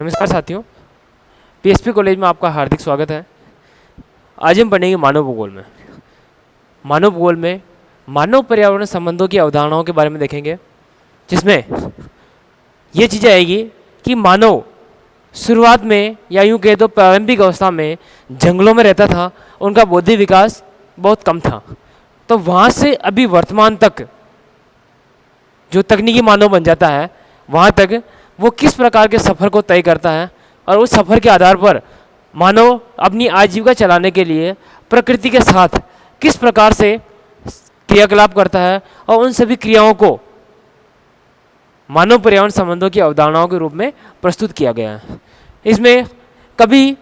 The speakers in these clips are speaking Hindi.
नमस्कार साथियों, पीएसपी कॉलेज में आपका हार्दिक स्वागत है। आज हम पढ़ेंगे मानव भूगोल में। मानव भूगोल में मानव पर्यावरण संबंधों की अवधारणाओं के बारे में देखेंगे, जिसमें ये चीज़ें आएगी कि मानव शुरुआत में या यूँ कहे तो प्रारंभिक अवस्था में जंगलों में रहता था, उनका बौद्धिक विकास बहुत कम था। तो वहाँ से अभी वर्तमान तक जो तकनीकी मानव बन जाता है, वहाँ तक वो किस प्रकार के सफ़र को तय करता है और उस सफ़र के आधार पर मानव अपनी आजीविका चलाने के लिए प्रकृति के साथ किस प्रकार से क्रियाकलाप करता है, और उन सभी क्रियाओं को मानव पर्यावरण संबंधों की अवधारणाओं के रूप में प्रस्तुत किया गया है। इसमें कभी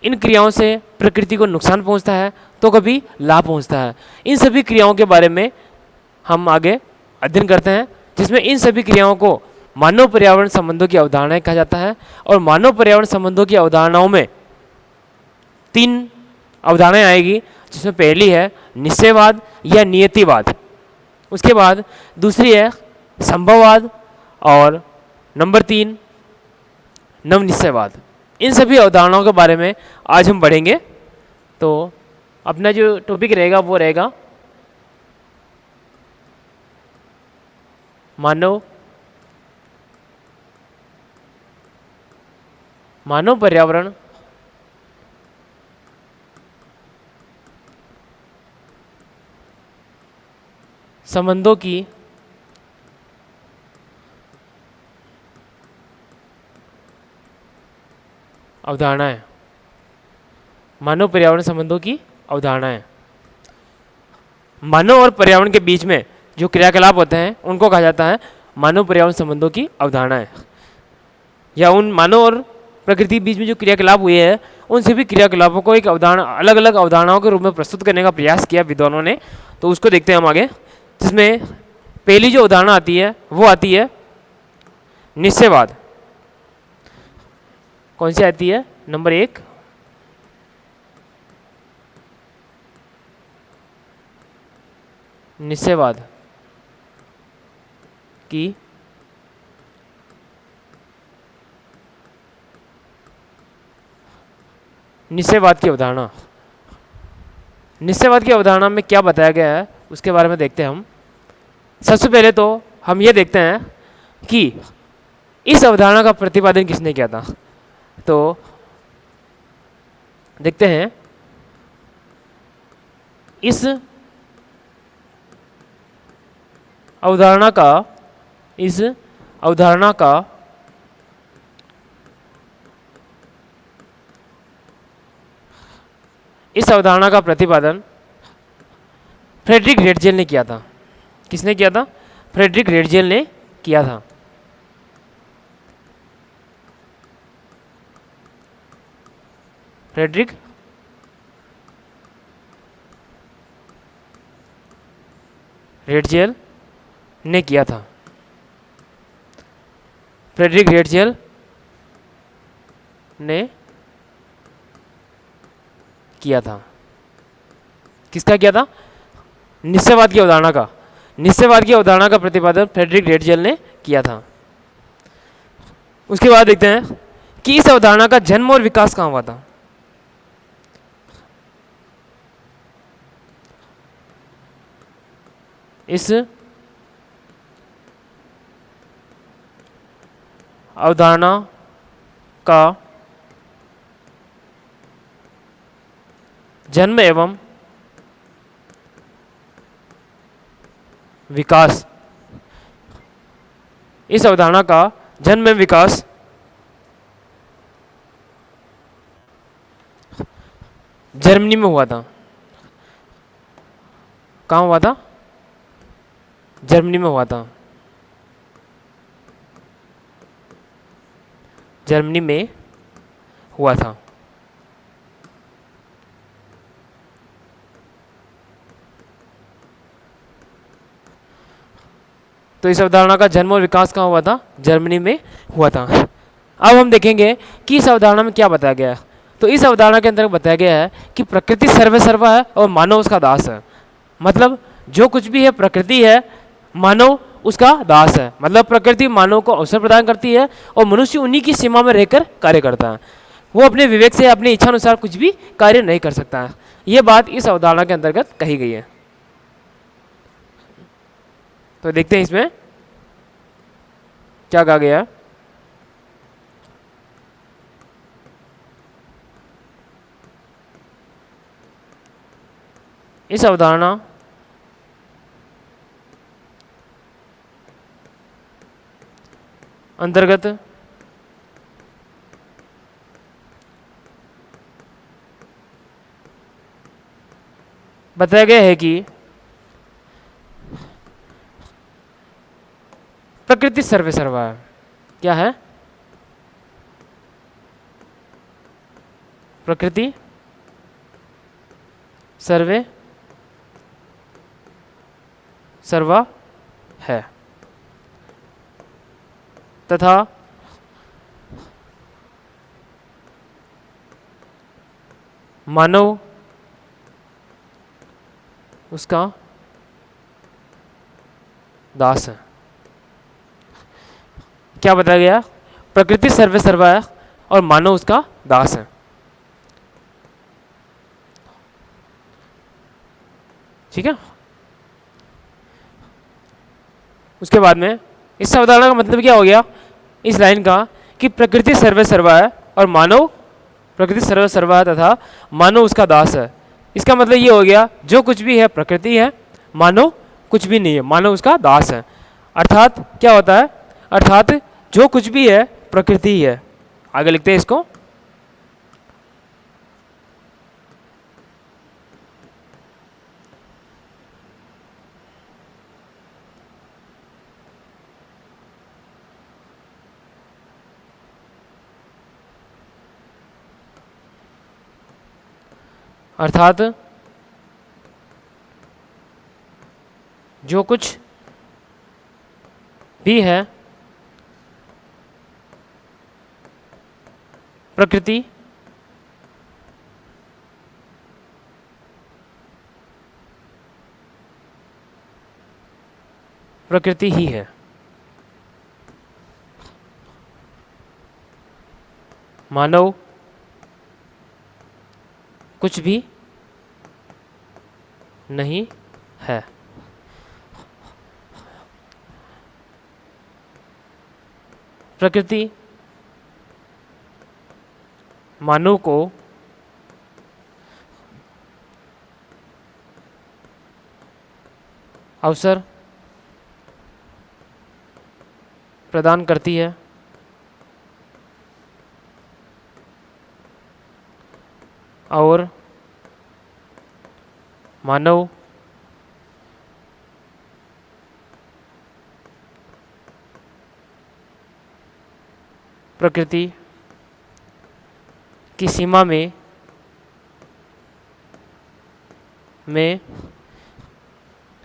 इन क्रियाओं से प्रकृति को नुकसान पहुंचता है तो कभी लाभ पहुंचता है। इन सभी क्रियाओं के बारे में हम आगे अध्ययन करते हैं, जिसमें इन सभी क्रियाओं को मानव पर्यावरण संबंधों की अवधारणाएं कहा जाता है। और मानव पर्यावरण संबंधों की अवधारणाओं में 3 अवधारणाएं आएगी, जिसमें पहली है निश्चयवाद या नियतिवाद, उसके बाद दूसरी है संभववाद, और नंबर 3 नवनिश्चयवाद। इन सभी अवधारणाओं के बारे में आज हम पढ़ेंगे। तो अपना जो टॉपिक रहेगा वो रहेगा मानव पर्यावरण संबंधों की अवधारणाएं। मानव पर्यावरण संबंधों की अवधारणाएं। मानव और पर्यावरण के बीच में जो क्रियाकलाप होते हैं उनको कहा जाता है मानव पर्यावरण संबंधों की अवधारणाएं, या उन मानव और प्रकृति के बीच में जो क्रियाकलाप हुए हैं उन सभी क्रियाकलापों को एक अवधारणा, अलग अलग अवधारणाओं के रूप में प्रस्तुत करने का प्रयास किया विद्वानों ने। तो उसको देखते हैं हम आगे, जिसमें पहली जो अवधारणा आती है वो आती है निश्चयवाद। कौन सी आती है? नंबर 1 निश्चयवाद की निश्चयवाद की अवधारणा। निश्चयवाद की अवधारणा में क्या बताया गया है उसके बारे में देखते हैं हम। सबसे पहले तो हम ये देखते हैं कि इस अवधारणा का प्रतिपादन किसने किया था। तो देखते हैं, इस अवधारणा का प्रतिपादन फ्रेडरिक रेटजेल ने किया था। किसने किया था? फ्रेडरिक रेटजेल ने किया था। फ्रेडरिक रेटजेल ने किया था। फ्रेडरिक रेटजेल ने किया था। किसका किया था? निश्चयवाद की अवधारणा का। निश्चयवाद की अवधारणा का प्रतिपादन फ्रेडरिक रेटजेल ने किया था। उसके बाद देखते हैं कि इस अवधारणा का जन्म और विकास कहाँ हुआ था। इस अवधारणा का जन्म एवं विकास, इस अवधारणा का जन्म एवं विकास जर्मनी में हुआ था। कहाँ हुआ था? जर्मनी में हुआ था। जर्मनी में हुआ था। तो इस अवधारणा का जन्म और विकास कहाँ हुआ था? जर्मनी में हुआ था। अब हम देखेंगे कि इस अवधारणा में क्या बताया गया है। तो इस अवधारणा के अंतर्गत बताया गया है कि प्रकृति सर्वे सर्वा है और मानव उसका दास है। मतलब जो कुछ भी है प्रकृति है, मानव उसका दास है। मतलब प्रकृति मानव को अवसर प्रदान करती है और मनुष्य उन्हीं की सीमा में रहकर कार्य करता है। वो अपने विवेक से अपनी इच्छा अनुसार कुछ भी कार्य नहीं कर सकता है। ये बात इस अवधारणा के अंतर्गत कही गई है। तो देखते हैं इसमें क्या कहा गया है। इस अवधारणा अंतर्गत बताया गया है कि प्रकृति सर्वे सर्वा है। क्या है? प्रकृति सर्वे सर्वा है तथा मानव उसका दास है। क्या बताया गया? प्रकृति सर्वे सर्वा है और मानव उसका दास है। ठीक है। उसके बाद में इस अवधारणा का मतलब क्या हो गया इस लाइन का कि प्रकृति सर्वे सर्वा है और मानव प्रकृति सर्वे सर्वा है तथा मानव उसका दास है। इसका मतलब ये हो गया जो कुछ भी है प्रकृति है, मानव कुछ भी नहीं है, मानव उसका दास है। अर्थात क्या होता है? अर्थात जो कुछ भी है प्रकृति ही है। आगे लिखते हैं इसको। अर्थात जो कुछ भी है प्रकृति प्रकृति ही है। मानव कुछ भी नहीं है। प्रकृति मानव को अवसर प्रदान करती है और मानव प्रकृति की सीमा में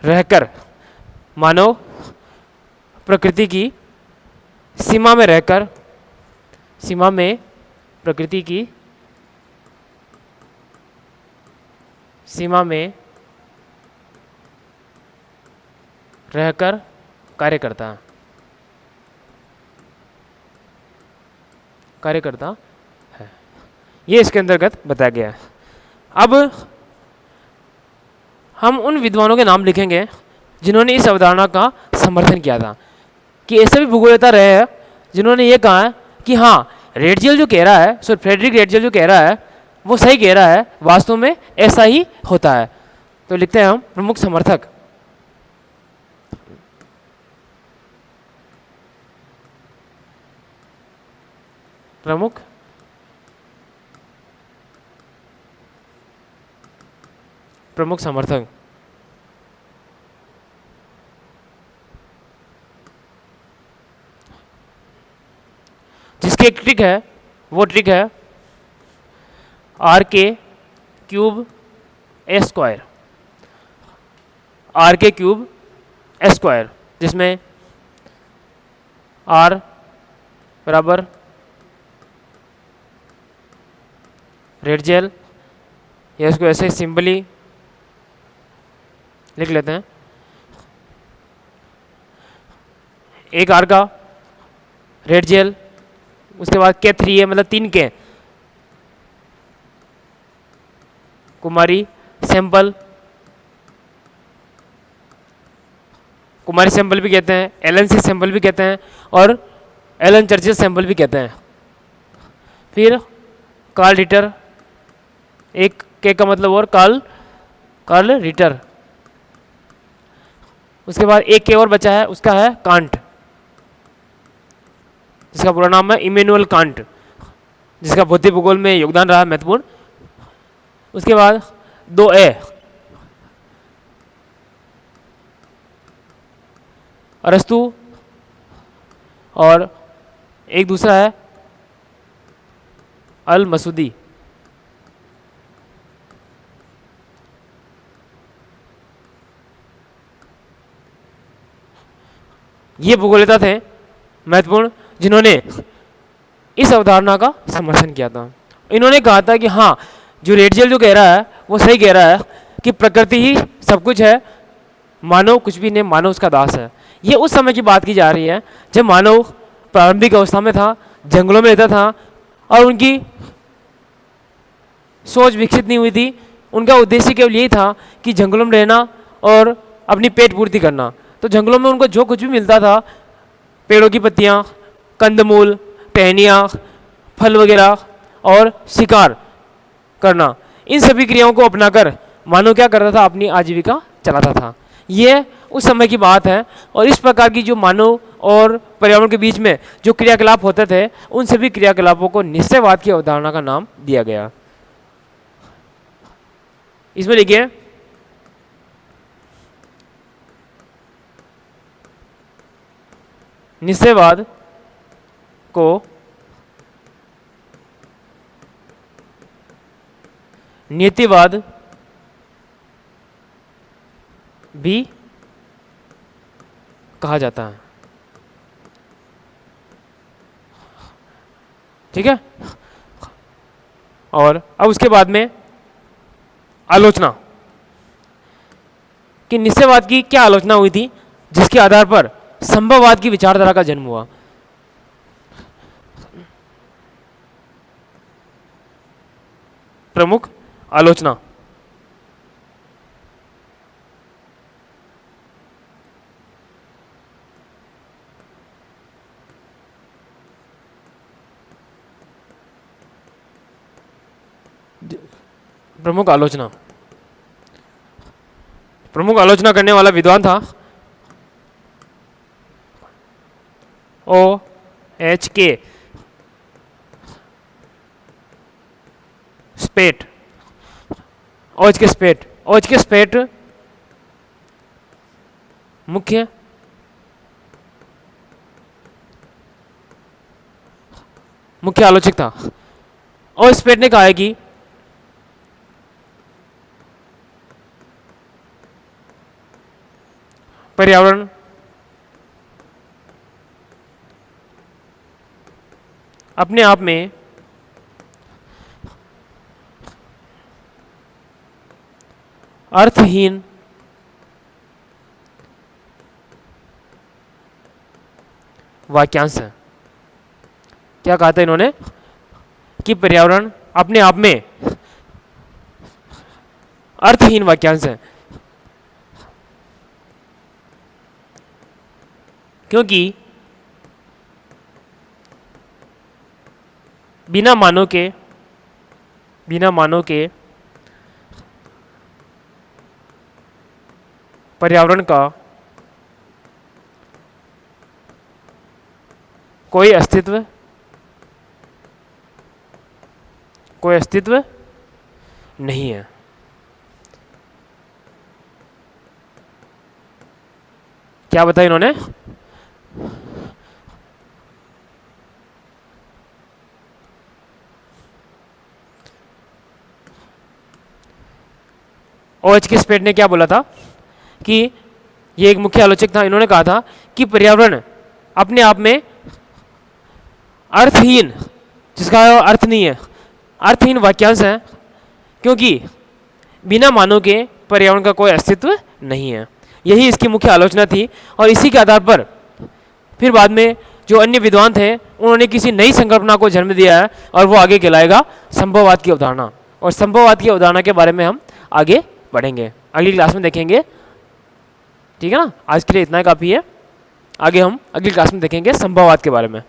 रहकर मानव प्रकृति की सीमा में रहकर प्रकृति की सीमा में रहकर कार्य करता है। ये इसके अंतर्गत बताया गया है। अब हम उन विद्वानों के नाम लिखेंगे जिन्होंने इस अवधारणा का समर्थन किया था। कि ऐसे भी भूगोलता रहे हैं जिन्होंने ये कहा है कि हाँ रेडजेल जो कह रहा है, सर फ्रेडरिक रेडजेल जो कह रहा है वो सही कह रहा है, वास्तव में ऐसा ही होता है। तो लिखते हैं हम प्रमुख समर्थक। प्रमुख समर्थक जिसकी एक ट्रिक है, वो ट्रिक है आर के क्यूब ए स्क्वायर, आर के क्यूब ए स्क्वायर, जिसमें आर बराबर रेडजेल, या इसको ऐसे सिंपली लिख लेते हैं एक आर का रेड जेल, उसके बाद के 3 है मतलब 3 के, कुमारी सैंपल, कुमारी सैंपल भी कहते हैं, एलएनसी सैंपल भी कहते हैं और एलन चर्चिल सैंपल भी कहते हैं। फिर कार्ल रिटर, एक के का मतलब और कार्ल रिटर। उसके बाद एक के और बचा है, उसका है कांट, जिसका पूरा नाम है इमैनुअल कांट, जिसका भौतिक भूगोल में योगदान रहा महत्वपूर्ण। उसके बाद 2 ए, अरस्तु, और एक दूसरा है अल मसूदी। ये भूगोलवेत्ता थे महत्वपूर्ण जिन्होंने इस अवधारणा का समर्थन किया था। इन्होंने कहा था कि हाँ, जो रेड जेल जो कह रहा है वो सही कह रहा है कि प्रकृति ही सब कुछ है, मानव कुछ भी नहीं, मानव उसका दास है। ये उस समय की बात की जा रही है जब मानव प्रारंभिक अवस्था में था, जंगलों में रहता था और उनकी सोच विकसित नहीं हुई थी। उनका उद्देश्य केवल यही था कि जंगलों में रहना और अपनी पेट पूर्ति करना। तो जंगलों में उनको जो कुछ भी मिलता था, पेड़ों की पत्तियाँ, कंदमूल, टहनियाँ, फल वगैरह और शिकार करना, इन सभी क्रियाओं को अपनाकर मानव क्या करता था, अपनी आजीविका चलाता था। ये उस समय की बात है और इस प्रकार की जो मानव और पर्यावरण के बीच में जो क्रियाकलाप होते थे, उन सभी क्रियाकलापों को निश्चयवाद की अवधारणा का नाम दिया गया। इसमें देखिए निश्चयवाद को नियतिवाद भी कहा जाता है। ठीक है, और अब उसके बाद में आलोचना कि निश्चयवाद की क्या आलोचना हुई थी, जिसके आधार पर संभववाद की विचारधारा का जन्म हुआ। प्रमुख आलोचना, प्रमुख आलोचना, प्रमुख आलोचना करने वाला विद्वान था O.H.K. स्पेट। O.H.K. स्पेट, O.H.K. स्पेट मुख्य आलोचक था। और स्पेट ने कहा है कि पर्यावरण अपने आप में अर्थहीन वाक्यांश है। क्या कहा था इन्होंने कि पर्यावरण अपने आप में अर्थहीन वाक्यांश है, क्योंकि बिना मानव के पर्यावरण का कोई अस्तित्व नहीं है। क्या बताया इन्होंने? O.H.K. स्पेट ने क्या बोला था कि ये एक मुख्य आलोचक था। इन्होंने कहा था कि पर्यावरण अपने आप में अर्थहीन, जिसका अर्थ नहीं है, अर्थहीन वाक्यांश है, क्योंकि बिना मानव के पर्यावरण का कोई अस्तित्व नहीं है। यही इसकी मुख्य आलोचना थी और इसी के आधार पर फिर बाद में जो अन्य विद्वान थे उन्होंने किसी नई संकल्पना को जन्म दिया है और वो आगे कहलाएगा संभववाद की अवधारणा। और संभववाद की अवधारणा के बारे में हम आगे बढ़ेंगे, अगली क्लास में देखेंगे। ठीक है ना, आज के लिए इतना ही काफ़ी है। आगे हम अगली क्लास में देखेंगे संभववाद के बारे में।